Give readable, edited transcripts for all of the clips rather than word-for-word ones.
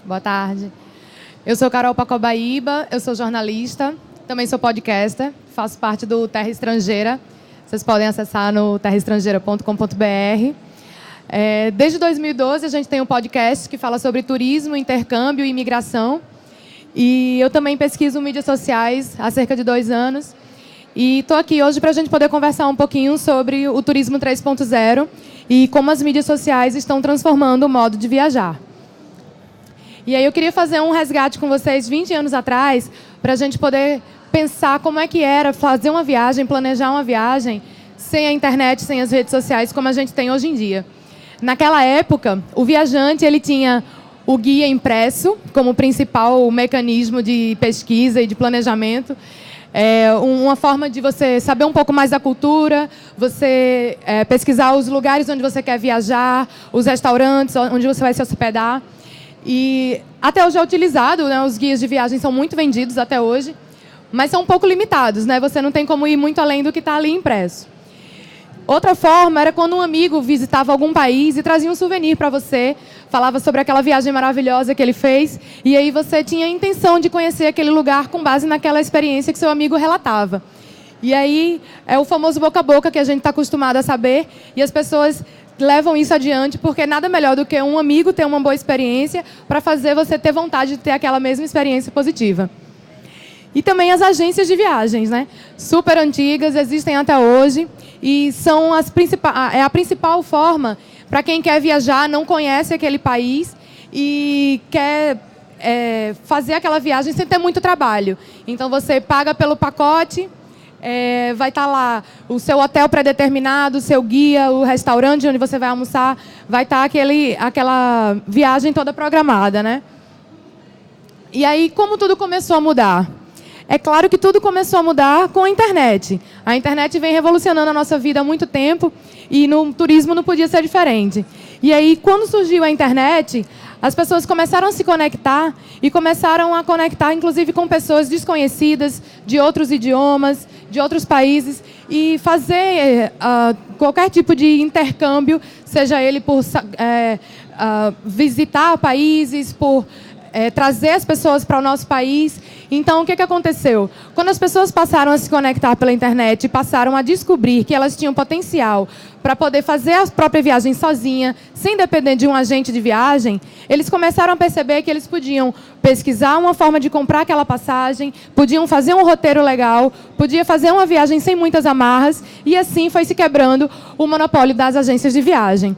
Boa tarde. Eu sou Carol Pacobaíba, eu sou jornalista, também sou podcaster, faço parte do Terra Estrangeira. Vocês podem acessar no terraestrangeira.com.br. Desde 2012, a gente tem um podcast que fala sobre turismo, intercâmbio e imigração. E eu também pesquiso mídias sociais há cerca de 2 anos. E estou aqui hoje para a gente poder conversar um pouquinho sobre o turismo 3.0 e como as mídias sociais estão transformando o modo de viajar. E aí eu queria fazer um resgate com vocês 20 anos atrás, para a gente poder pensar como é que era fazer uma viagem, planejar uma viagem, sem a internet, sem as redes sociais, como a gente tem hoje em dia. Naquela época, o viajante ele tinha o guia impresso como principal mecanismo de pesquisa e de planejamento. Uma forma de você saber um pouco mais da cultura, você pesquisar os lugares onde você quer viajar, os restaurantes onde você vai se hospedar. E até hoje é utilizado, né? Os guias de viagem são muito vendidos até hoje, mas são um pouco limitados, né? Você não tem como ir muito além do que está ali impresso. Outra forma era quando um amigo visitava algum país e trazia um souvenir para você, falava sobre aquela viagem maravilhosa que ele fez, e aí você tinha a intenção de conhecer aquele lugar com base naquela experiência que seu amigo relatava. E aí é o famoso boca a boca que a gente está acostumado a saber, e as pessoas levam isso adiante, porque nada melhor do que um amigo ter uma boa experiência para fazer você ter vontade de ter aquela mesma experiência positiva. E também as agências de viagens, né? Super antigas, existem até hoje, e são a principal forma para quem quer viajar, não conhece aquele país e quer fazer aquela viagem sem ter muito trabalho. Então você paga pelo pacote, vai estar lá o seu hotel pré-determinado, o seu guia, o restaurante onde você vai almoçar, vai estar aquela viagem toda programada, né? E aí, como tudo começou a mudar? É claro que tudo começou a mudar com a internet. A internet vem revolucionando a nossa vida há muito tempo e no turismo não podia ser diferente. E aí, quando surgiu a internet, as pessoas começaram a se conectar e começaram a conectar, inclusive, com pessoas desconhecidas, de outros idiomas, de outros países, e fazer qualquer tipo de intercâmbio, seja ele por visitar países, por trazer as pessoas para o nosso país. Então, o que aconteceu? Quando as pessoas passaram a se conectar pela internet e passaram a descobrir que elas tinham potencial para poder fazer a própria viagem sozinha, sem depender de um agente de viagem, eles começaram a perceber que eles podiam pesquisar uma forma de comprar aquela passagem, podiam fazer um roteiro legal, podia fazer uma viagem sem muitas amarras, e assim foi se quebrando o monopólio das agências de viagem.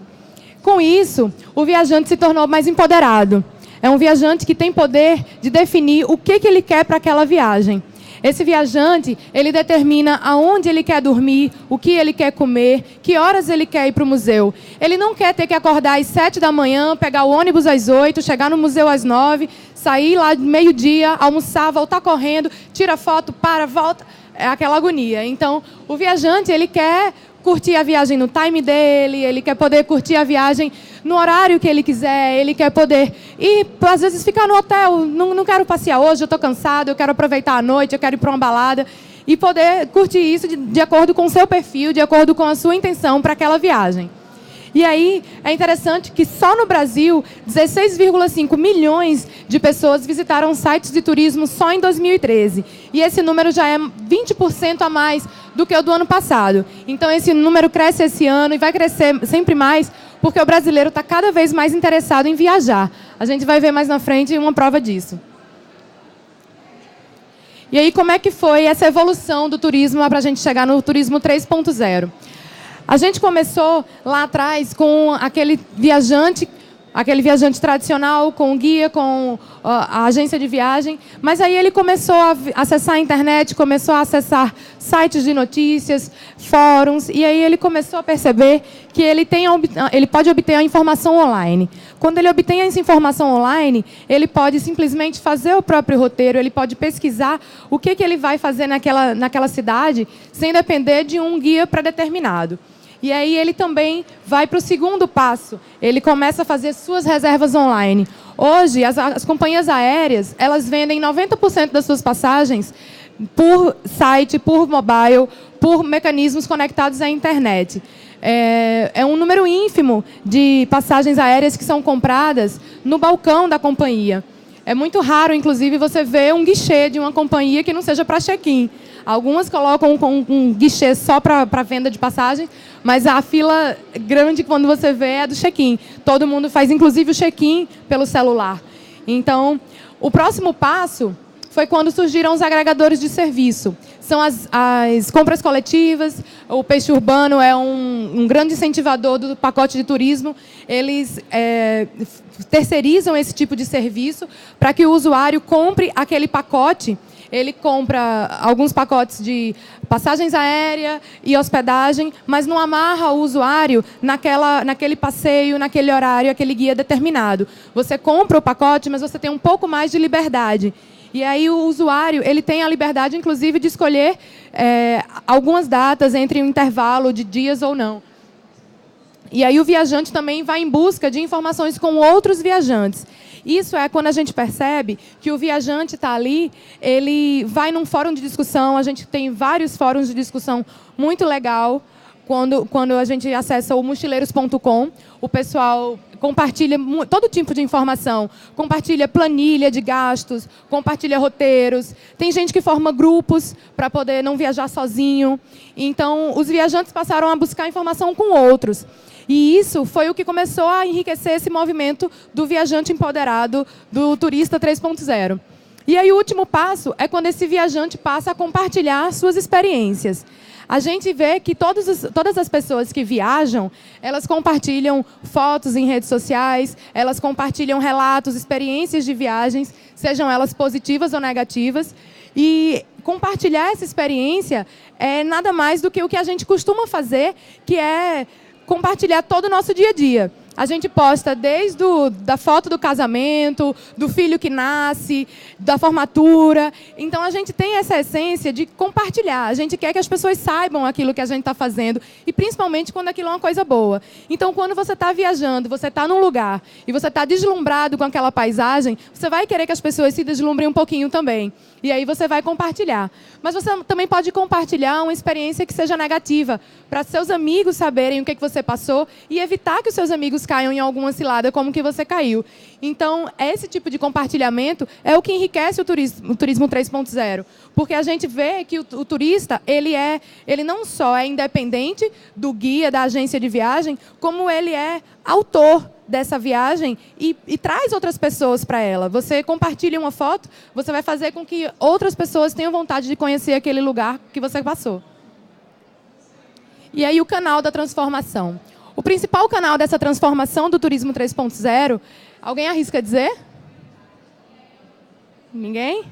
Com isso, o viajante se tornou mais empoderado. É um viajante que tem poder de definir o que ele quer para aquela viagem. Esse viajante, ele determina aonde ele quer dormir, o que ele quer comer, que horas ele quer ir para o museu. Ele não quer ter que acordar às 7 da manhã, pegar o ônibus às 8, chegar no museu às 9, sair lá de meio-dia, almoçar, voltar correndo, tira foto, para, volta. É aquela agonia. Então, o viajante, ele quer curtir a viagem no time dele, ele quer poder curtir a viagem no horário que ele quiser, ele quer poder ir, às vezes, ficar no hotel, não quero passear hoje, eu estou cansado, eu quero aproveitar a noite, eu quero ir para uma balada, e poder curtir isso de acordo com o seu perfil, de acordo com a sua intenção para aquela viagem. E aí, é interessante que só no Brasil, 16,5 milhões de pessoas visitaram sites de turismo só em 2013. E esse número já é 20% a mais do que o do ano passado. Então, esse número cresce esse ano e vai crescer sempre mais, porque o brasileiro está cada vez mais interessado em viajar. A gente vai ver mais na frente uma prova disso. E aí, como é que foi essa evolução do turismo para a gente chegar no turismo 3.0? A gente começou lá atrás com aquele viajante tradicional, com o guia, com a agência de viagem, mas aí ele começou a acessar a internet, começou a acessar sites de notícias, fóruns, e aí ele começou a perceber que ele pode obter a informação online. Quando ele obtém essa informação online, ele pode simplesmente fazer o próprio roteiro, ele pode pesquisar o que ele vai fazer naquela cidade, sem depender de um guia pré-determinado. E aí ele também vai para o segundo passo. Ele começa a fazer suas reservas online. Hoje, as companhias aéreas, elas vendem 90% das suas passagens por site, por mobile, por mecanismos conectados à internet. é um número ínfimo de passagens aéreas que são compradas no balcão da companhia. É muito raro, inclusive, você ver um guichê de uma companhia que não seja para check-in. Algumas colocam um guichê só para venda de passagem, mas a fila grande, quando você vê, é do check-in. Todo mundo faz, inclusive, o check-in pelo celular. Então, o próximo passo foi quando surgiram os agregadores de serviço. São as compras coletivas. O Peixe Urbano é um grande incentivador do pacote de turismo. Eles terceirizam esse tipo de serviço para que o usuário compre aquele pacote. Ele compra alguns pacotes de passagens aéreas e hospedagem, mas não amarra o usuário naquele passeio, naquele horário, aquele guia determinado. Você compra o pacote, mas você tem um pouco mais de liberdade. E aí o usuário ele tem a liberdade, inclusive, de escolher algumas datas entre um intervalo de dias ou não. E aí o viajante também vai em busca de informações com outros viajantes. Isso é quando a gente percebe que o viajante está ali, ele vai num fórum de discussão, a gente tem vários fóruns de discussão muito legal. Quando a gente acessa o mochileiros.com, o pessoal compartilha todo tipo de informação. Compartilha planilha de gastos, compartilha roteiros. Tem gente que forma grupos para poder não viajar sozinho. Então, os viajantes passaram a buscar informação com outros. E isso foi o que começou a enriquecer esse movimento do viajante empoderado, do turista 3.0. E aí o último passo é quando esse viajante passa a compartilhar suas experiências. A gente vê que todas as pessoas que viajam, elas compartilham fotos em redes sociais, elas compartilham relatos, experiências de viagens, sejam elas positivas ou negativas. E compartilhar essa experiência é nada mais do que o que a gente costuma fazer, que é compartilhar todo o nosso dia a dia. A gente posta desde da foto do casamento, do filho que nasce, da formatura. Então, a gente tem essa essência de compartilhar. A gente quer que as pessoas saibam aquilo que a gente está fazendo, e principalmente quando aquilo é uma coisa boa. Então, quando você está viajando, você está num lugar e você está deslumbrado com aquela paisagem, você vai querer que as pessoas se deslumbrem um pouquinho também. E aí você vai compartilhar. Mas você também pode compartilhar uma experiência que seja negativa, para seus amigos saberem o que você passou e evitar que os seus amigos caiam em alguma cilada como que você caiu. Então, esse tipo de compartilhamento é o que enriquece o turismo 3.0. Porque a gente vê que o turista, ele não só é independente do guia, da agência de viagem, como ele é autor dessa viagem e traz outras pessoas para ela. Você compartilha uma foto, você vai fazer com que outras pessoas tenham vontade de conhecer aquele lugar que você passou. E aí o canal da transformação. O principal canal dessa transformação do turismo 3.0, alguém arrisca dizer? Ninguém?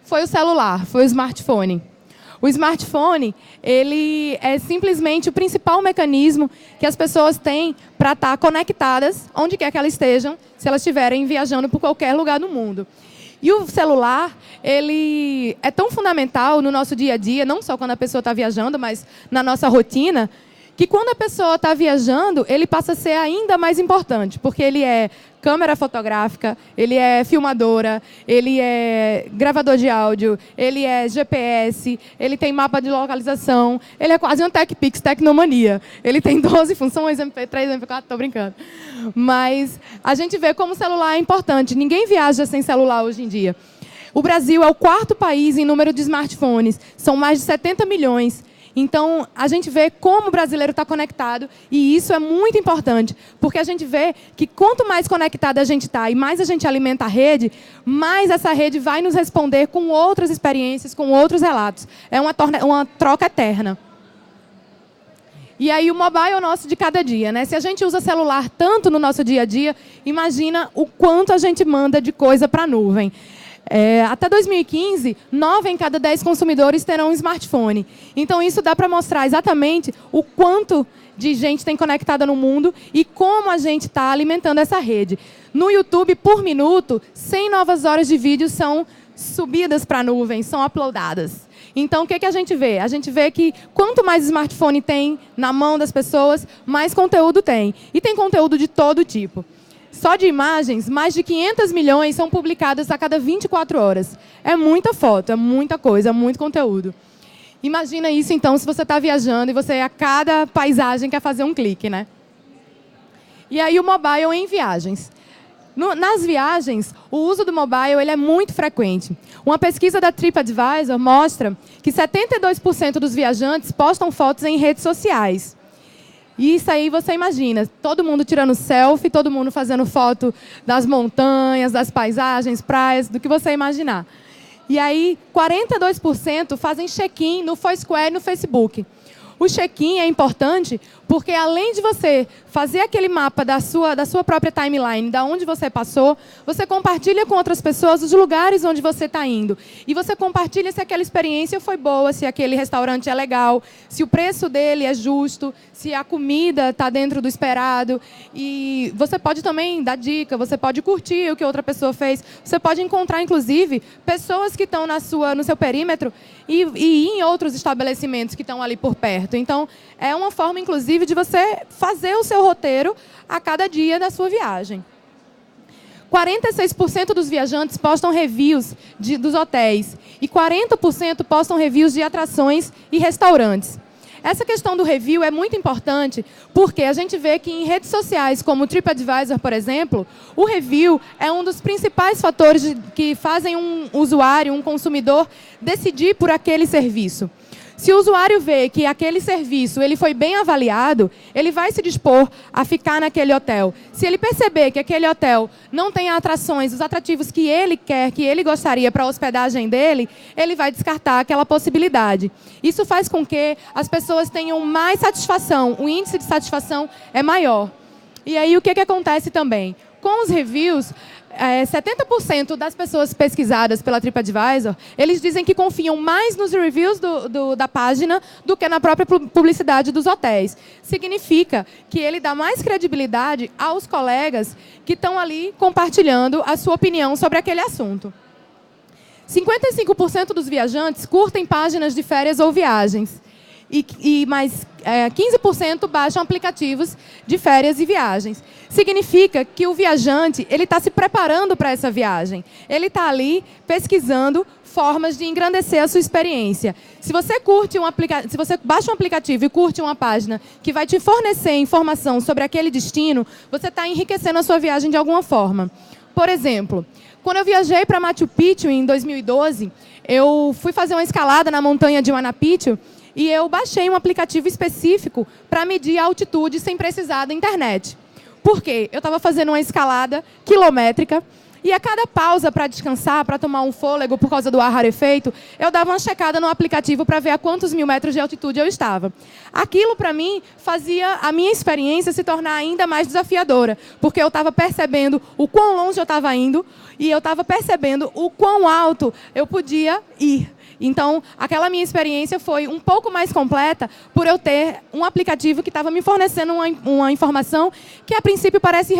Foi o celular, foi o smartphone. O smartphone, ele é simplesmente o principal mecanismo que as pessoas têm para estar conectadas, onde quer que elas estejam, se elas estiverem viajando por qualquer lugar do mundo. E o celular, ele é tão fundamental no nosso dia a dia, não só quando a pessoa está viajando, mas na nossa rotina, que quando a pessoa está viajando, ele passa a ser ainda mais importante, porque ele é câmera fotográfica, ele é filmadora, ele é gravador de áudio, ele é GPS, ele tem mapa de localização, ele é quase um TechPix, Tecnomania. Ele tem 12 funções, MP3, MP4, estou brincando. Mas a gente vê como o celular é importante. Ninguém viaja sem celular hoje em dia. O Brasil é o 4º país em número de smartphones, são mais de 70 milhões. Então, a gente vê como o brasileiro está conectado, e isso é muito importante, porque a gente vê que quanto mais conectada a gente está e mais a gente alimenta a rede, mais essa rede vai nos responder com outras experiências, com outros relatos. É uma troca eterna. E aí o mobile é o nosso de cada dia, né? Se a gente usa celular tanto no nosso dia a dia, imagina o quanto a gente manda de coisa para a nuvem. Até 2015, 9 em cada 10 consumidores terão um smartphone. Então, isso dá para mostrar exatamente o quanto de gente tem conectada no mundo e como a gente está alimentando essa rede. No YouTube, por minuto, 100 novas horas de vídeo são subidas para a nuvem, são uploadadas. Então, o que a gente vê? A gente vê que quanto mais smartphone tem na mão das pessoas, mais conteúdo tem. E tem conteúdo de todo tipo. Só de imagens, mais de 500 milhões são publicadas a cada 24 horas. É muita foto, é muita coisa, é muito conteúdo. Imagina isso, então, se você está viajando e você, a cada paisagem, quer fazer um clique, né? E aí, o mobile em viagens. Nas viagens, o uso do mobile ele é muito frequente. Uma pesquisa da TripAdvisor mostra que 72% dos viajantes postam fotos em redes sociais. E isso aí você imagina, todo mundo tirando selfie, todo mundo fazendo foto das montanhas, das paisagens, praias, do que você imaginar. E aí, 42% fazem check-in no Foursquare e no Facebook. O check-in é importante porque, além de você fazer aquele mapa da sua própria timeline, da onde você passou, você compartilha com outras pessoas os lugares onde você está indo. E você compartilha se aquela experiência foi boa, se aquele restaurante é legal, se o preço dele é justo, se a comida está dentro do esperado. E você pode também dar dica, você pode curtir o que outra pessoa fez. Você pode encontrar, inclusive, pessoas que estão no seu perímetro e em outros estabelecimentos que estão ali por perto. Então, é uma forma, inclusive, de você fazer o seu roteiro a cada dia da sua viagem. 46% dos viajantes postam reviews dos hotéis e 40% postam reviews de atrações e restaurantes. Essa questão do review é muito importante porque a gente vê que em redes sociais como o TripAdvisor, por exemplo, o review é um dos principais fatores que fazem um usuário, um consumidor, decidir por aquele serviço. Se o usuário vê que aquele serviço ele foi bem avaliado, ele vai se dispor a ficar naquele hotel. Se ele perceber que aquele hotel não tem atrações, os atrativos que ele quer, que ele gostaria para a hospedagem dele, ele vai descartar aquela possibilidade. Isso faz com que as pessoas tenham mais satisfação, o índice de satisfação é maior. E aí o que acontece também? Com os reviews, 70% das pessoas pesquisadas pela TripAdvisor, eles dizem que confiam mais nos reviews da página do que na própria publicidade dos hotéis. Significa que ele dá mais credibilidade aos colegas que estão ali compartilhando a sua opinião sobre aquele assunto. 55% dos viajantes curtem páginas de férias ou viagens. E mais 15% baixam aplicativos de férias e viagens. Significa que o viajante está se preparando para essa viagem. Ele está ali pesquisando formas de engrandecer a sua experiência. Se você baixa um aplicativo e curte uma página que vai te fornecer informação sobre aquele destino, você está enriquecendo a sua viagem de alguma forma. Por exemplo, quando eu viajei para Machu Picchu em 2012, eu fui fazer uma escalada na montanha de Huayna Picchu e eu baixei um aplicativo específico para medir a altitude sem precisar da internet. Por quê? Eu estava fazendo uma escalada quilométrica e a cada pausa para descansar, para tomar um fôlego por causa do ar rarefeito, eu dava uma checada no aplicativo para ver a quantos mil metros de altitude eu estava. Aquilo, para mim, fazia a minha experiência se tornar ainda mais desafiadora, porque eu estava percebendo o quão longe eu estava indo e eu estava percebendo o quão alto eu podia ir. Então, aquela minha experiência foi um pouco mais completa por eu ter um aplicativo que estava me fornecendo uma informação que, a princípio, parece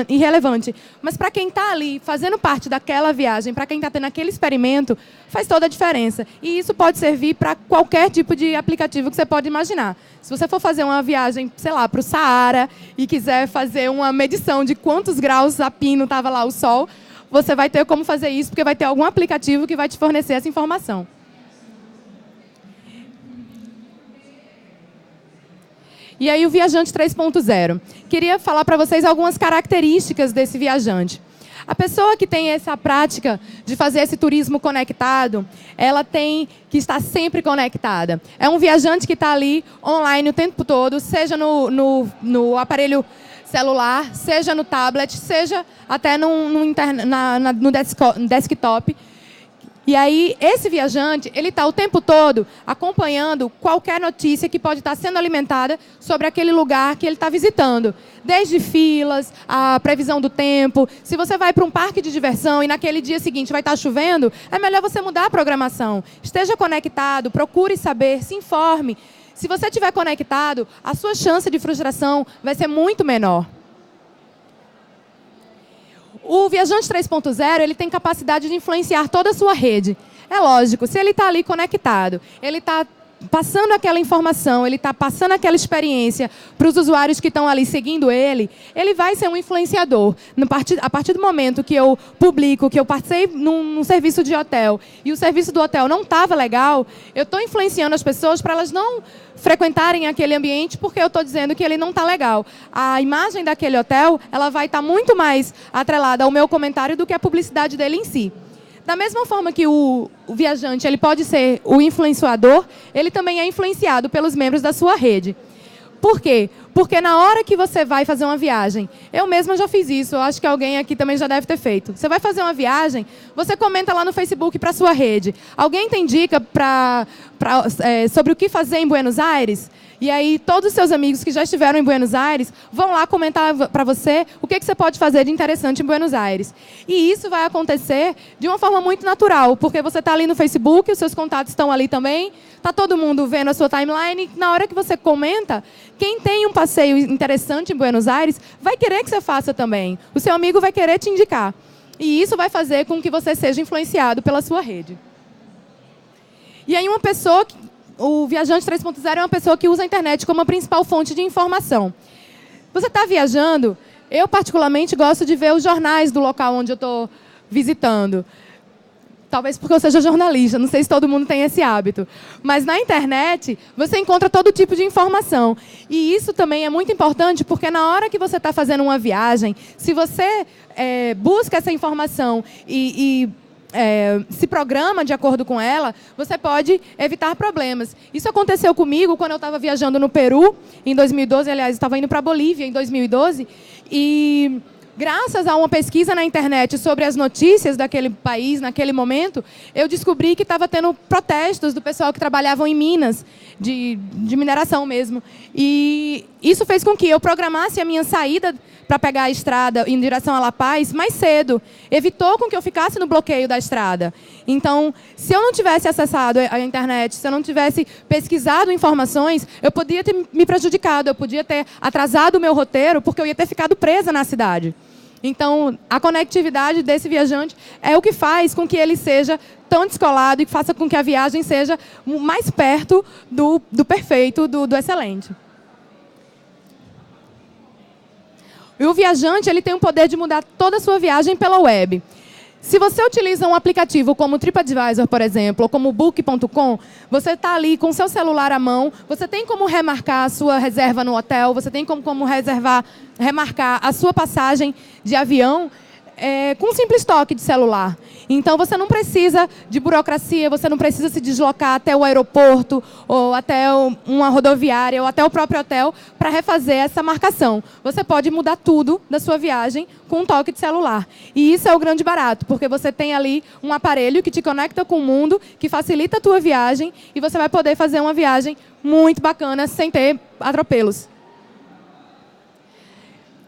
irrelevante. Mas, para quem está ali fazendo parte daquela viagem, para quem está tendo aquele experimento, faz toda a diferença. E isso pode servir para qualquer tipo de aplicativo que você pode imaginar. Se você for fazer uma viagem, sei lá, para o Saara e quiser fazer uma medição de quantos graus a pino estava lá o sol, você vai ter como fazer isso, porque vai ter algum aplicativo que vai te fornecer essa informação. E aí o viajante 3.0. Queria falar para vocês algumas características desse viajante. A pessoa que tem essa prática de fazer esse turismo conectado, ela tem que estar sempre conectada. É um viajante que está ali online o tempo todo, seja no aparelho celular, seja no tablet, seja até no desktop. E aí, esse viajante, ele está o tempo todo acompanhando qualquer notícia que pode estar sendo alimentada sobre aquele lugar que ele está visitando. Desde filas, a previsão do tempo. Se você vai para um parque de diversão e naquele dia seguinte vai estar chovendo, é melhor você mudar a programação. Esteja conectado, procure saber, se informe. Se você estiver conectado, a sua chance de frustração vai ser muito menor. O viajante 3.0, ele tem capacidade de influenciar toda a sua rede. É lógico, se ele está ali conectado, ele está passando aquela informação, ele está passando aquela experiência para os usuários que estão ali seguindo ele, ele vai ser um influenciador. A partir do momento que eu publico, que eu participei num serviço de hotel e o serviço do hotel não estava legal, eu estou influenciando as pessoas para elas não frequentarem aquele ambiente porque eu estou dizendo que ele não está legal. A imagem daquele hotel ela vai estar muito mais atrelada ao meu comentário do que a publicidade dele em si. Da mesma forma que o viajante ele pode ser o influenciador, ele também é influenciado pelos membros da sua rede. Por quê? Porque na hora que você vai fazer uma viagem, eu mesma já fiz isso, eu acho que alguém aqui também já deve ter feito. Você vai fazer uma viagem, você comenta lá no Facebook para a sua rede. Alguém tem dica sobre o que fazer em Buenos Aires? E aí todos os seus amigos que já estiveram em Buenos Aires vão lá comentar para você o que você pode fazer de interessante em Buenos Aires. E isso vai acontecer de uma forma muito natural, porque você está ali no Facebook, os seus contatos estão ali também, está todo mundo vendo a sua timeline, e na hora que você comenta, quem tem um passeio interessante em Buenos Aires vai querer que você faça também. O seu amigo vai querer te indicar. E isso vai fazer com que você seja influenciado pela sua rede. E aí o viajante 3.0 é uma pessoa que usa a internet como a principal fonte de informação. Você está viajando, eu particularmente gosto de ver os jornais do local onde eu estou visitando. Talvez porque eu seja jornalista, não sei se todo mundo tem esse hábito. Mas na internet, você encontra todo tipo de informação. E isso também é muito importante, porque na hora que você está fazendo uma viagem, se você busca essa informação e se programa de acordo com ela, você pode evitar problemas. Isso aconteceu comigo quando eu estava viajando no Peru, em 2012. Aliás, estava indo para a Bolívia em 2012. E graças a uma pesquisa na internet sobre as notícias daquele país, naquele momento, eu descobri que estava tendo protestos do pessoal que trabalhavam em minas, de mineração mesmo. E isso fez com que eu programasse a minha saída para pegar a estrada em direção a La Paz mais cedo. Evitou com que eu ficasse no bloqueio da estrada. Então, se eu não tivesse acessado a internet, se eu não tivesse pesquisado informações, eu podia ter me prejudicado, eu podia ter atrasado o meu roteiro, porque eu ia ter ficado presa na cidade. Então, a conectividade desse viajante é o que faz com que ele seja tão descolado e faça com que a viagem seja mais perto do perfeito, do excelente. E o viajante ele tem o poder de mudar toda a sua viagem pela web. Se você utiliza um aplicativo como o TripAdvisor, por exemplo, ou como o Book.com, você está ali com o seu celular à mão, você tem como remarcar a sua reserva no hotel, você tem como remarcar a sua passagem de avião com um simples toque de celular. Então, você não precisa de burocracia, você não precisa se deslocar até o aeroporto, ou até uma rodoviária, ou até o próprio hotel, para refazer essa marcação. Você pode mudar tudo da sua viagem com um toque de celular. E isso é o grande barato, porque você tem ali um aparelho que te conecta com o mundo, que facilita a tua viagem, e você vai poder fazer uma viagem muito bacana, sem ter atropelos.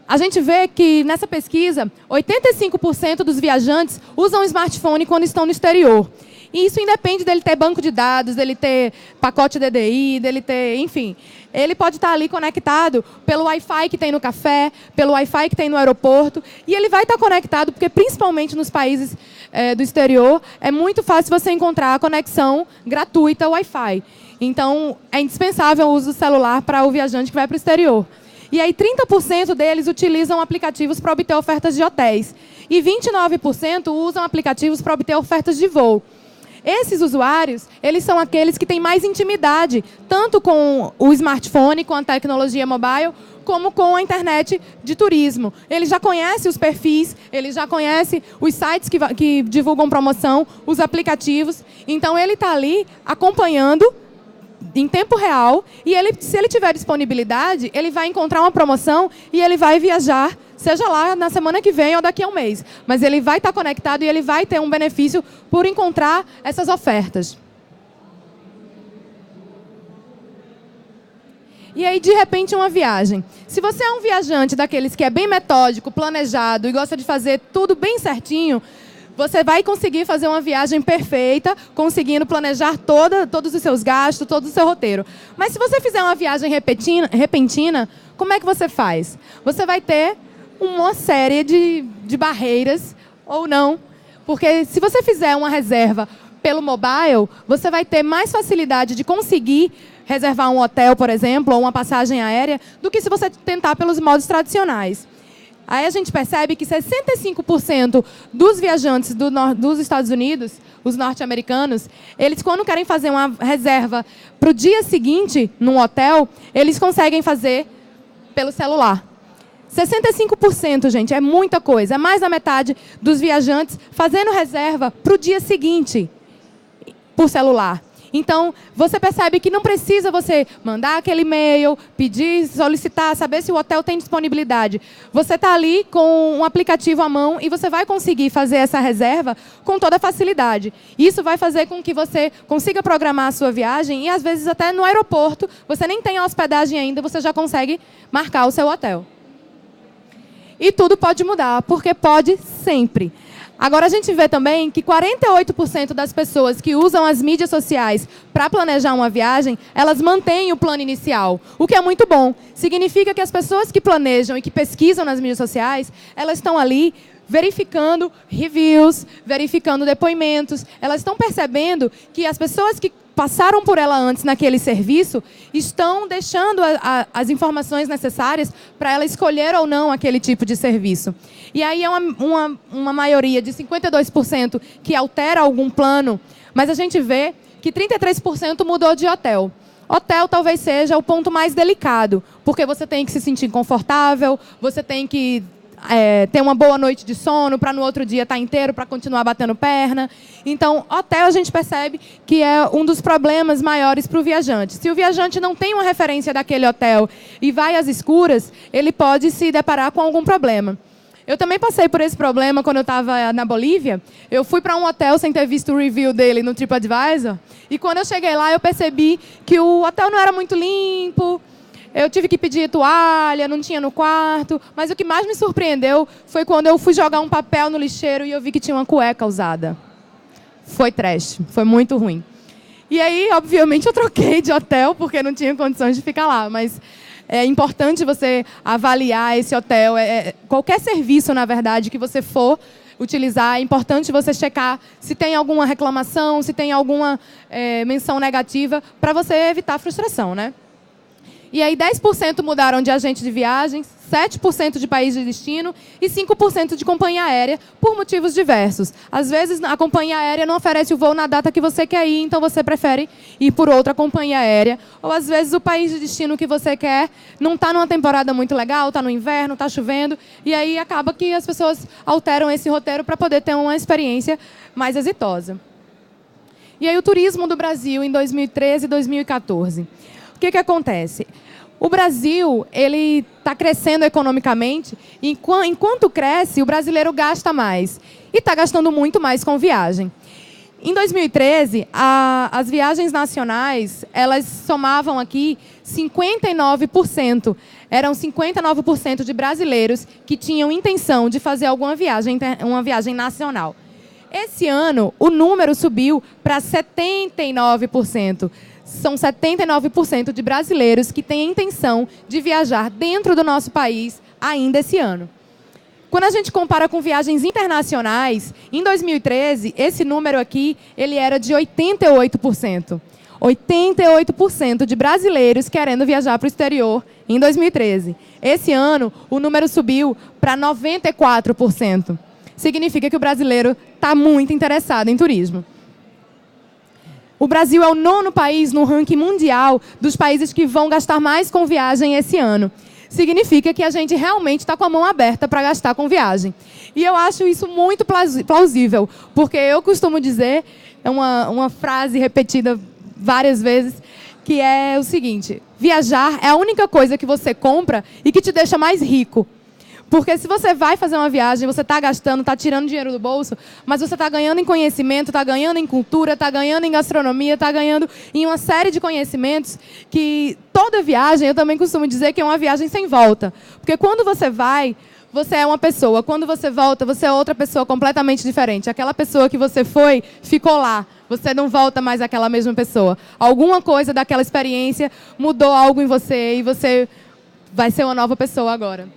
A gente vê que, nessa pesquisa, 85% dos viajantes usam o smartphone quando estão no exterior. E isso independe dele ter banco de dados, dele ter pacote DDI, dele ter, enfim. Ele pode estar ali conectado pelo Wi-Fi que tem no café, pelo Wi-Fi que tem no aeroporto. E ele vai estar conectado, porque principalmente nos países do exterior, é muito fácil você encontrar a conexão gratuita Wi-Fi. Então, é indispensável o uso do celular para o viajante que vai para o exterior. E aí 30% deles utilizam aplicativos para obter ofertas de hotéis. E 29% usam aplicativos para obter ofertas de voo. Esses usuários, eles são aqueles que têm mais intimidade, tanto com o smartphone, com a tecnologia mobile, como com a internet de turismo. Ele já conhece os perfis, ele já conhece os sites que divulgam promoção, os aplicativos. Então, ele está ali acompanhando em tempo real, e se ele tiver disponibilidade, ele vai encontrar uma promoção e ele vai viajar, seja lá na semana que vem ou daqui a um mês. Mas ele vai estar conectado e ele vai ter um benefício por encontrar essas ofertas. E aí, de repente, uma viagem. Se você é um viajante daqueles que é bem metódico, planejado e gosta de fazer tudo bem certinho, você vai conseguir fazer uma viagem perfeita, conseguindo planejar todos os seus gastos, todo o seu roteiro. Mas se você fizer uma viagem repentina, como é que você faz? Você vai ter uma série de barreiras, ou não. Porque se você fizer uma reserva pelo mobile, você vai ter mais facilidade de conseguir reservar um hotel, por exemplo, ou uma passagem aérea, do que se você tentar pelos modos tradicionais. Aí a gente percebe que 65% dos viajantes dos Estados Unidos, os norte-americanos, eles, quando querem fazer uma reserva para o dia seguinte, num hotel, eles conseguem fazer pelo celular. 65%, gente, é muita coisa. É mais da metade dos viajantes fazendo reserva para o dia seguinte, por celular. Então, você percebe que não precisa você mandar aquele e-mail, pedir, solicitar, saber se o hotel tem disponibilidade. Você está ali com um aplicativo à mão e você vai conseguir fazer essa reserva com toda facilidade. Isso vai fazer com que você consiga programar a sua viagem e, às vezes, até no aeroporto, você nem tem a hospedagem ainda, você já consegue marcar o seu hotel. E tudo pode mudar, porque pode sempre. Agora, a gente vê também que 48% das pessoas que usam as mídias sociais para planejar uma viagem, elas mantêm o plano inicial, o que é muito bom. Significa que as pessoas que planejam e que pesquisam nas mídias sociais, elas estão ali verificando reviews, verificando depoimentos. Elas estão percebendo que as pessoas que passaram por ela antes naquele serviço estão deixando as informações necessárias para ela escolher ou não aquele tipo de serviço. E aí é uma maioria de 52% que altera algum plano, mas a gente vê que 33% mudou de hotel. Hotel talvez seja o ponto mais delicado, porque você tem que se sentir confortável, você tem que ter uma boa noite de sono para no outro dia estar inteiro, para continuar batendo perna. Então, hotel a gente percebe que é um dos problemas maiores para o viajante. Se o viajante não tem uma referência daquele hotel e vai às escuras, ele pode se deparar com algum problema. Eu também passei por esse problema quando eu estava na Bolívia. Eu fui para um hotel sem ter visto o review dele no TripAdvisor. E quando eu cheguei lá, eu percebi que o hotel não era muito limpo. Eu tive que pedir toalha, não tinha no quarto. Mas o que mais me surpreendeu foi quando eu fui jogar um papel no lixeiro e eu vi que tinha uma cueca usada. Foi trash, foi muito ruim. E aí, obviamente, eu troquei de hotel porque não tinha condições de ficar lá. Mas é importante você avaliar esse hotel. Qualquer serviço, na verdade, que você for utilizar, é importante você checar se tem alguma reclamação, se tem alguma menção negativa, para você evitar frustração, né? E aí 10% mudaram de agente de viagens, 7% de país de destino e 5% de companhia aérea por motivos diversos. Às vezes a companhia aérea não oferece o voo na data que você quer ir, então você prefere ir por outra companhia aérea. Ou às vezes o país de destino que você quer não está numa temporada muito legal, está no inverno, está chovendo, e aí acaba que as pessoas alteram esse roteiro para poder ter uma experiência mais exitosa. E aí o turismo do Brasil em 2013 e 2014. O que acontece? O Brasil ele está crescendo economicamente e enquanto cresce, o brasileiro gasta mais. E está gastando muito mais com viagem. Em 2013, as viagens nacionais, elas somavam aqui 59%. Eram 59% de brasileiros que tinham intenção de fazer alguma viagem, uma viagem nacional. Esse ano, o número subiu para 79%. São 79% de brasileiros que têm a intenção de viajar dentro do nosso país ainda esse ano. Quando a gente compara com viagens internacionais, em 2013, esse número aqui ele era de 88%. 88% de brasileiros querendo viajar para o exterior em 2013. Esse ano, o número subiu para 94%. Significa que o brasileiro está muito interessado em turismo. O Brasil é o 9º país no ranking mundial dos países que vão gastar mais com viagem esse ano. Significa que a gente realmente está com a mão aberta para gastar com viagem. E eu acho isso muito plausível, porque eu costumo dizer, é uma frase repetida várias vezes, que é o seguinte: viajar é a única coisa que você compra e que te deixa mais rico. Porque se você vai fazer uma viagem, você está gastando, está tirando dinheiro do bolso, mas você está ganhando em conhecimento, está ganhando em cultura, está ganhando em gastronomia, está ganhando em uma série de conhecimentos que toda viagem, eu também costumo dizer que é uma viagem sem volta. Porque quando você vai, você é uma pessoa. Quando você volta, você é outra pessoa completamente diferente. Aquela pessoa que você foi, ficou lá. Você não volta mais aquela mesma pessoa. Alguma coisa daquela experiência mudou algo em você e você vai ser uma nova pessoa agora.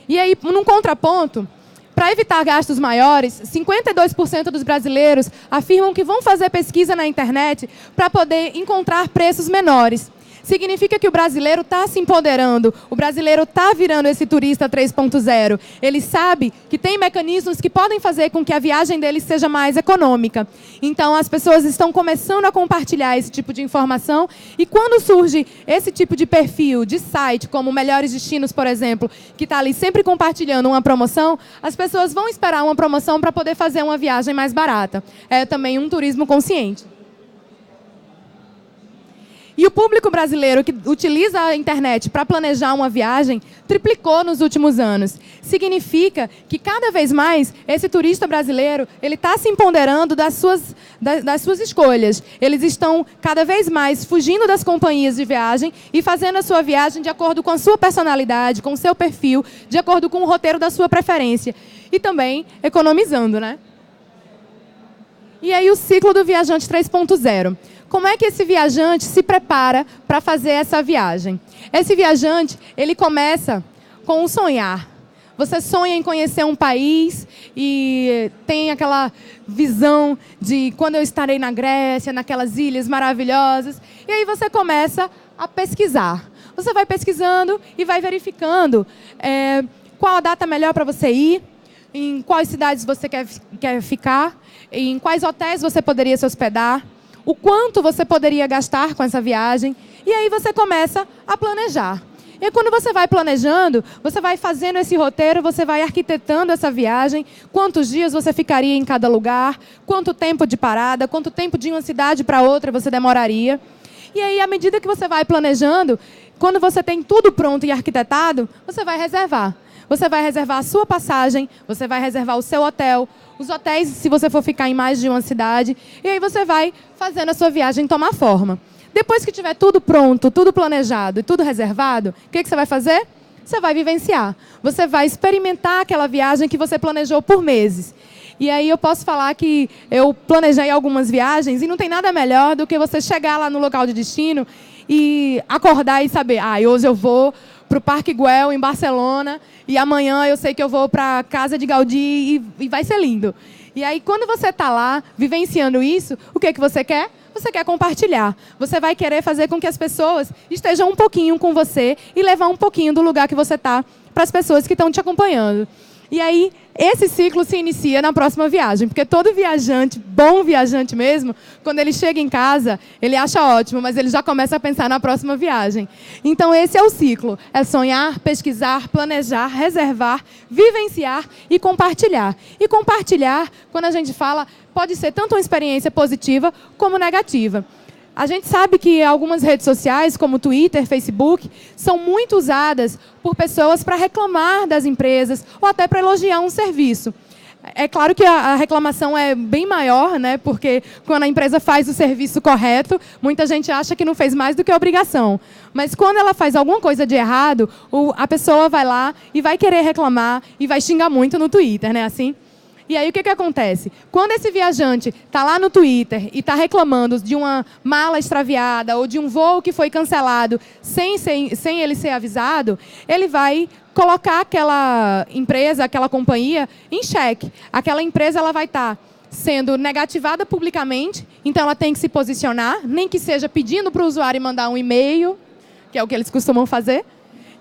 E aí, num contraponto, Para evitar gastos maiores, 52% dos brasileiros afirmam que vão fazer pesquisa na internet para poder encontrar preços menores. Significa que o brasileiro está se empoderando, o brasileiro está virando esse turista 3.0. Ele sabe que tem mecanismos que podem fazer com que a viagem dele seja mais econômica. Então, as pessoas estão começando a compartilhar esse tipo de informação e quando surge esse tipo de perfil, de site, como Melhores Destinos, por exemplo, que está ali sempre compartilhando uma promoção, as pessoas vão esperar uma promoção para poder fazer uma viagem mais barata. É também um turismo consciente. E o público brasileiro que utiliza a internet para planejar uma viagem triplicou nos últimos anos. Significa que cada vez mais esse turista brasileiro ele está se empoderando das suas escolhas. Eles estão cada vez mais fugindo das companhias de viagem e fazendo a sua viagem de acordo com a sua personalidade, com o seu perfil, de acordo com o roteiro da sua preferência. E também economizando, né? E aí o ciclo do viajante 3.0. Como é que esse viajante se prepara para fazer essa viagem? Esse viajante, ele começa com um sonhar. Você sonha em conhecer um país e tem aquela visão de quando eu estarei na Grécia, naquelas ilhas maravilhosas. E aí você começa a pesquisar. Você vai pesquisando e vai verificando qual a data melhor para você ir, em quais cidades você quer ficar, em quais hotéis você poderia se hospedar, o quanto você poderia gastar com essa viagem, e aí você começa a planejar. E quando você vai planejando, você vai fazendo esse roteiro, você vai arquitetando essa viagem, quantos dias você ficaria em cada lugar, quanto tempo de parada, quanto tempo de uma cidade para outra você demoraria. E aí, à medida que você vai planejando, quando você tem tudo pronto e arquitetado, você vai reservar. Você vai reservar a sua passagem, você vai reservar o seu hotel, os hotéis, se você for ficar em mais de uma cidade, e aí você vai fazendo a sua viagem tomar forma. Depois que tiver tudo pronto, tudo planejado e tudo reservado, o que você vai fazer? Você vai vivenciar. Você vai experimentar aquela viagem que você planejou por meses. E aí eu posso falar que eu planejei algumas viagens e não tem nada melhor do que você chegar lá no local de destino e acordar e saber, hoje eu vou para o Parque Güell, em Barcelona, e amanhã eu sei que eu vou para a Casa de Gaudí e vai ser lindo. E aí, quando você está lá, vivenciando isso, o que você quer? Você quer compartilhar. Você vai querer fazer com que as pessoas estejam um pouquinho com você e levar um pouquinho do lugar que você está para as pessoas que estão te acompanhando. E aí, esse ciclo se inicia na próxima viagem, porque todo viajante, bom viajante mesmo, quando ele chega em casa, ele acha ótimo, mas ele já começa a pensar na próxima viagem. Então, esse é o ciclo. É sonhar, pesquisar, planejar, reservar, vivenciar e compartilhar. E compartilhar, quando a gente fala, pode ser tanto uma experiência positiva como negativa. A gente sabe que algumas redes sociais, como Twitter, Facebook, são muito usadas por pessoas para reclamar das empresas ou até para elogiar um serviço. É claro que a reclamação é bem maior, né? Porque quando a empresa faz o serviço correto, muita gente acha que não fez mais do que a obrigação. Mas quando ela faz alguma coisa de errado, a pessoa vai lá e vai querer reclamar e vai xingar muito no Twitter, né? Assim. E aí o que acontece? Quando esse viajante está lá no Twitter e está reclamando de uma mala extraviada ou de um voo que foi cancelado sem ele ser avisado, ele vai colocar aquela empresa, aquela companhia em xeque. Aquela empresa ela vai estar sendo negativada publicamente, então ela tem que se posicionar, nem que seja pedindo para o usuário mandar um e-mail, que é o que eles costumam fazer.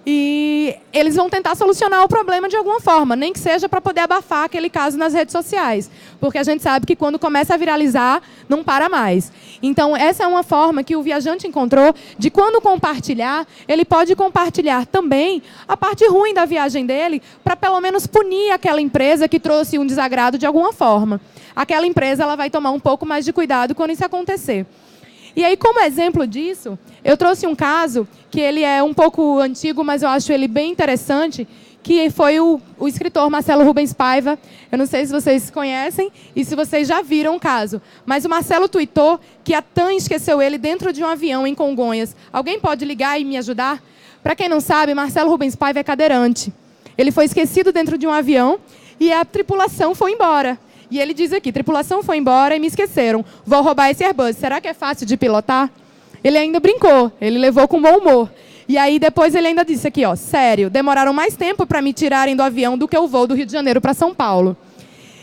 E eles vão tentar solucionar o problema de alguma forma, nem que seja para poder abafar aquele caso nas redes sociais. Porque a gente sabe que quando começa a viralizar, não para mais. Então, essa é uma forma que o viajante encontrou de quando compartilhar, ele pode compartilhar também a parte ruim da viagem dele para pelo menos punir aquela empresa que trouxe um desagrado de alguma forma. Aquela empresa ela vai tomar um pouco mais de cuidado quando isso acontecer. E aí, como exemplo disso, eu trouxe um caso que ele é um pouco antigo, mas eu acho ele bem interessante, que foi o escritor Marcelo Rubens Paiva. Eu não sei se vocês conhecem e se vocês já viram o caso, mas o Marcelo tuitou que a TAM esqueceu ele dentro de um avião em Congonhas. Alguém pode ligar e me ajudar? Para quem não sabe, Marcelo Rubens Paiva é cadeirante. Ele foi esquecido dentro de um avião e a tripulação foi embora. E ele diz aqui, tripulação foi embora e me esqueceram. Vou roubar esse Airbus. Será que é fácil de pilotar? Ele ainda brincou, ele levou com bom humor. E aí depois ele ainda disse aqui, ó, sério, demoraram mais tempo para me tirarem do avião do que o voo do Rio de Janeiro para São Paulo.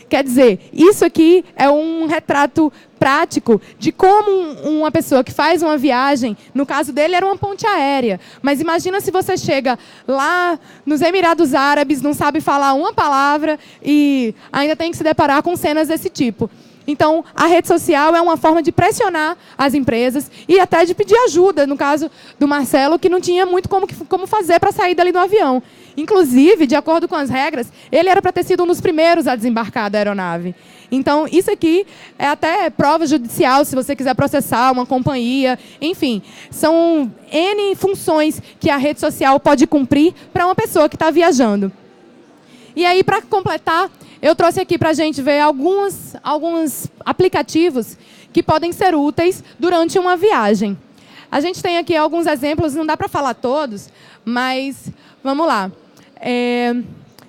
Quer dizer, isso aqui é um retrato prático de como uma pessoa que faz uma viagem, no caso dele era uma ponte aérea, mas imagina se você chega lá nos Emirados Árabes, não sabe falar uma palavra e ainda tem que se deparar com cenas desse tipo. Então, a rede social é uma forma de pressionar as empresas e até de pedir ajuda, no caso do Marcelo, que não tinha muito como fazer para sair dali do avião. Inclusive, de acordo com as regras, ele era para ter sido um dos primeiros a desembarcar da aeronave. Então, isso aqui é até prova judicial, se você quiser processar uma companhia. Enfim, são N funções que a rede social pode cumprir para uma pessoa que está viajando. E aí, para completar, eu trouxe aqui para a gente ver alguns aplicativos que podem ser úteis durante uma viagem. A gente tem aqui alguns exemplos, não dá para falar todos, mas vamos lá.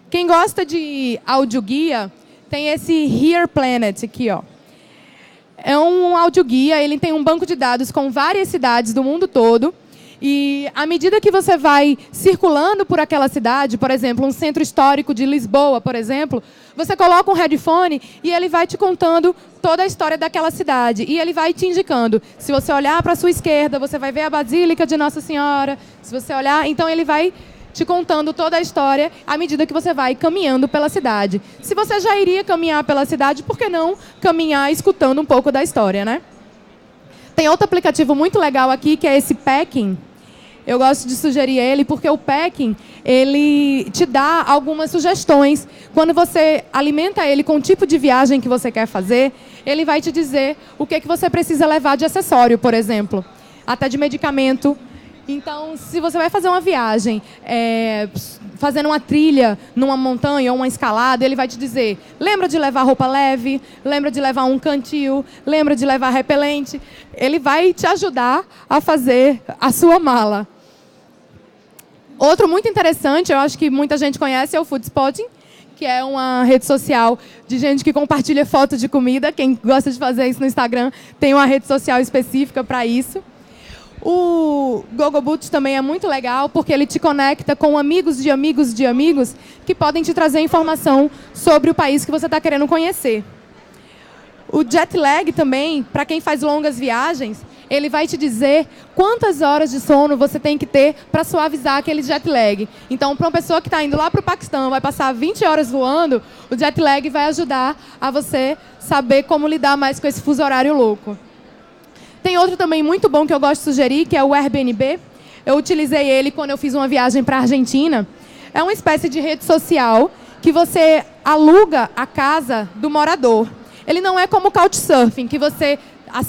Quem gosta de audioguia, tem esse Here Planet aqui, ó. É um audioguia, ele tem um banco de dados com várias cidades do mundo todo. E à medida que você vai circulando por aquela cidade, por exemplo, um centro histórico de Lisboa, por exemplo, você coloca um headphone e ele vai te contando toda a história daquela cidade. E ele vai te indicando. Se você olhar para a sua esquerda, você vai ver a Basílica de Nossa Senhora. Se você olhar, então ele vai te contando toda a história à medida que você vai caminhando pela cidade. Se você já iria caminhar pela cidade, por que não caminhar escutando um pouco da história, né? Tem outro aplicativo muito legal aqui, que é esse Packing. Eu gosto de sugerir ele, porque o Packing, ele te dá algumas sugestões. Quando você alimenta ele com o tipo de viagem que você quer fazer, ele vai te dizer o que você precisa levar de acessório, por exemplo. Até de medicamento. Então, se você vai fazer uma viagem, fazendo uma trilha numa montanha ou uma escalada, ele vai te dizer, lembra de levar roupa leve, lembra de levar um cantil, lembra de levar repelente. Ele vai te ajudar a fazer a sua mala. Outro muito interessante, eu acho que muita gente conhece, é o Foodspotting, que é uma rede social de gente que compartilha fotos de comida. Quem gosta de fazer isso no Instagram tem uma rede social específica para isso. O Gogoboot também é muito legal, porque ele te conecta com amigos de amigos de amigos que podem te trazer informação sobre o país que você está querendo conhecer. O Jetlag também, para quem faz longas viagens, ele vai te dizer quantas horas de sono você tem que ter para suavizar aquele jet lag. Então, para uma pessoa que está indo lá para o Paquistão, vai passar 20 horas voando, o jet lag vai ajudar a você saber como lidar mais com esse fuso horário louco. Tem outro também muito bom que eu gosto de sugerir, que é o Airbnb. Eu utilizei ele quando eu fiz uma viagem para a Argentina. É uma espécie de rede social que você aluga a casa do morador. Ele não é como o Couchsurfing, que você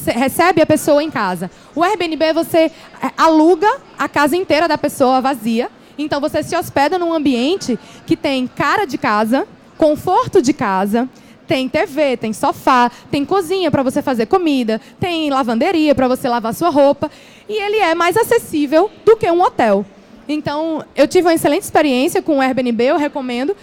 recebe a pessoa em casa. O Airbnb, você aluga a casa inteira da pessoa vazia. Então, você se hospeda num ambiente que tem cara de casa, conforto de casa, tem TV, tem sofá, tem cozinha para você fazer comida, tem lavanderia para você lavar sua roupa. E ele é mais acessível do que um hotel. Então, eu tive uma excelente experiência com o Airbnb, eu recomendo.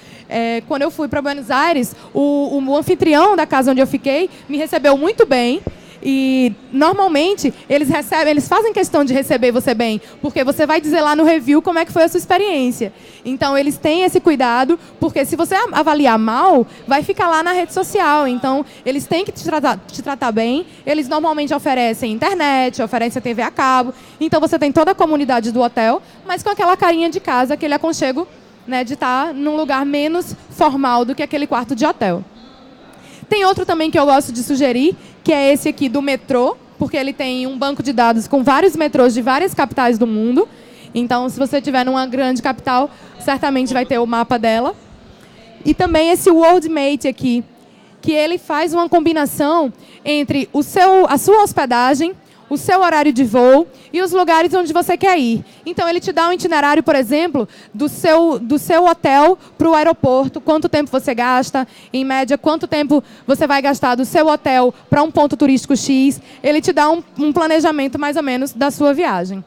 Quando eu fui para Buenos Aires, o anfitrião da casa onde eu fiquei me recebeu muito bem. E, normalmente, eles fazem questão de receber você bem, porque você vai dizer lá no review como é que foi a sua experiência. Então, eles têm esse cuidado, porque se você avaliar mal, vai ficar lá na rede social. Então, eles têm que te tratar bem. Eles normalmente oferecem internet, oferecem TV a cabo. Então, você tem toda a comunidade do hotel, mas com aquela carinha de casa, aquele aconchego, né, de estar num lugar menos formal do que aquele quarto de hotel. Tem outro também que eu gosto de sugerir, que é esse aqui do metrô, porque ele tem um banco de dados com vários metrôs de várias capitais do mundo. Então, se você estiver numa grande capital, certamente vai ter o mapa dela. E também esse Worldmate aqui, que ele faz uma combinação entre a sua hospedagem, o seu horário de voo e os lugares onde você quer ir. Então, ele te dá um itinerário, por exemplo, do seu hotel para o aeroporto, quanto tempo você gasta, em média, quanto tempo você vai gastar do seu hotel para um ponto turístico X. Ele te dá um planejamento, mais ou menos, da sua viagem.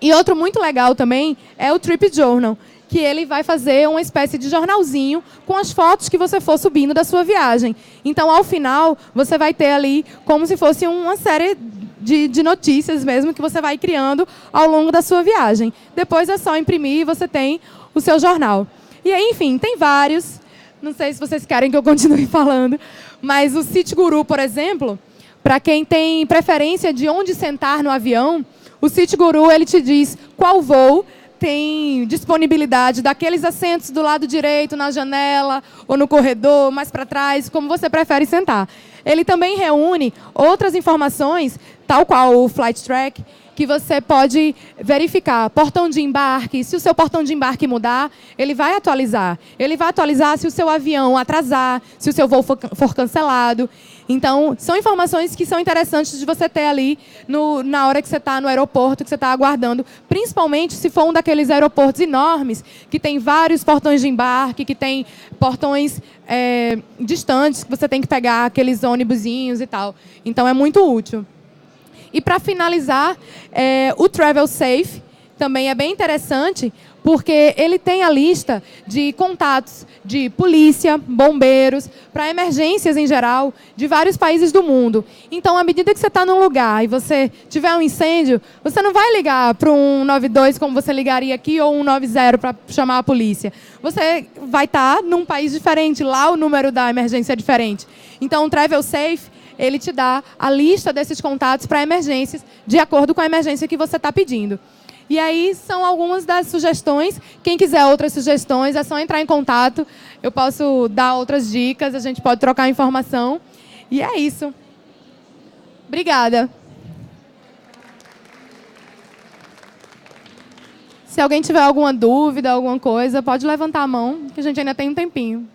E outro muito legal também é o Trip Journal, que ele vai fazer uma espécie de jornalzinho com as fotos que você for subindo da sua viagem. Então, ao final, você vai ter ali como se fosse uma série de notícias mesmo que você vai criando ao longo da sua viagem. Depois é só imprimir e você tem o seu jornal. E aí, enfim, tem vários. Não sei se vocês querem que eu continue falando, mas o City Guru, por exemplo, para quem tem preferência de onde sentar no avião, o City Guru ele te diz qual voo tem disponibilidade daqueles assentos do lado direito, na janela, ou no corredor, mais para trás, como você prefere sentar. Ele também reúne outras informações, tal qual o Flight Track, que você pode verificar portão de embarque. Se o seu portão de embarque mudar, ele vai atualizar. Ele vai atualizar se o seu avião atrasar, se o seu voo for cancelado. Então, são informações que são interessantes de você ter ali na hora que você está no aeroporto, que você está aguardando, principalmente se for um daqueles aeroportos enormes, que tem vários portões de embarque, que tem portões distantes, que você tem que pegar aqueles ônibusinhos e tal. Então, é muito útil. E, para finalizar, o Travel Safe também é bem interessante, porque ele tem a lista de contatos de polícia, bombeiros, para emergências em geral, de vários países do mundo. Então, à medida que você está num lugar e você tiver um incêndio, você não vai ligar para um 192 como você ligaria aqui, ou um 190 para chamar a polícia. Você vai estar num país diferente, lá o número da emergência é diferente. Então, o Travel Safe ele te dá a lista desses contatos para emergências, de acordo com a emergência que você está pedindo. E aí são algumas das sugestões. Quem quiser outras sugestões, é só entrar em contato. Eu posso dar outras dicas, a gente pode trocar informação. E é isso. Obrigada. Se alguém tiver alguma dúvida, alguma coisa, pode levantar a mão, que a gente ainda tem um tempinho.